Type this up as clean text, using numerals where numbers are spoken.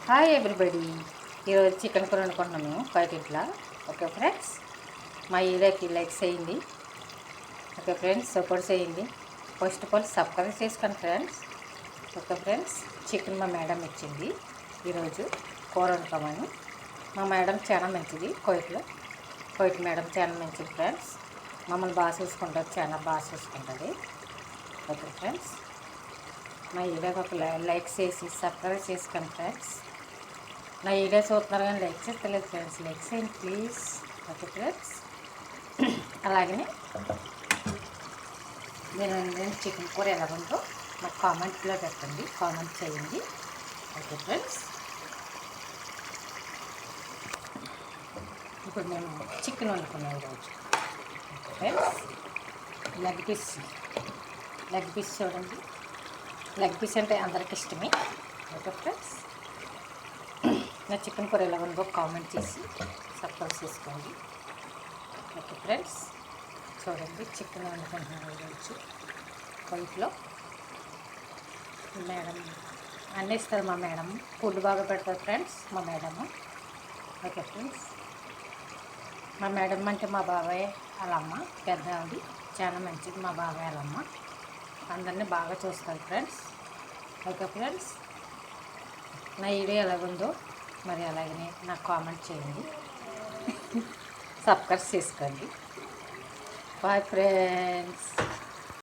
Hi everybody. ఈరోజు chicken కూర వండుకుంటున్నాం మేము బయట ఇంట్లో. ఓకే ఫ్రెండ్స్, మా వీడియోకి లైక్ చేయండి. ఓకే ఫ్రెండ్స్, సపోర్ట్ చేయండి. ఫస్ట్ ఆఫ్ ఆల్ సబ్స్క్రైబ్ చేసుకోండి ఫ్రెండ్స్. ఓకే ఫ్రెండ్స్, చికెన్ మా మేడం ఇచ్చింది ఈరోజు కూర వండుకోమని. మా మేడం చాలా మంచిది, కోయిట్ మేడం చాలా మంచిది ఫ్రెండ్స్. మమ్మల్ని బాగా చూసుకుంటుంది, చాలా బాగా చూసుకుంటుంది. ఓకే ఫ్రెండ్స్, మా వీడియోకి ఒక లైక్ చేసి సబ్స్క్రైబ్ చేసుకోండి ఫ్రెండ్స్. నా వీడియో చూస్తున్నారు కానీ లైక్ చేస్తలేదు ఫ్రెండ్స్, లైక్ చేయండి ప్లీజ్. ఓకే ఫ్రెండ్స్, అలాగనే నేను చికెన్ కూర ఎలా ఉందో నాకు కామెంట్లో పెట్టండి, కామెంట్ చేయండి. ఓకే ఫ్రెండ్స్, ఇప్పుడు మేము చికెన్ వండుకున్నాం ఈరోజు. ఓకే ఫ్రెండ్స్, లెగ్ పీస్ చూడండి. లెగ్ పీస్ అంటే అందరికి ఇష్టమే. ఓకే ఫ్రెండ్స్, నా చికెన్ కూర ఎలా ఉందో కామెంట్ చేసి సబ్స్క్రైబ్ చేసుకోండి. ఓకే ఫ్రెండ్స్, చూడండి చికెన్ వండుకుంటున్నాను ఈరోజు వైట్లో. మేడం అన్నీ ఇస్తారు, మా మేడం ఫుడ్ బాగా పెడతారు ఫ్రెండ్స్ మా మేడము. ఓకే ఫ్రెండ్స్, మా మేడం అంటే మా బాబాయ్ వాళ్ళమ్మ, పెద్ద ఆవిడ చాలా మంచిది. మా బాబాయ్ వాళ్ళమ్మ అందరినీ బాగా చూస్తారు ఫ్రెండ్స్. ఓకే ఫ్రెండ్స్, నా వీడియో ఎలాగుందో మరి అలాగనే నాకు కామెంట్ చేయండి, సబ్స్క్రైబ్ చేసుకోండి. Bye friends.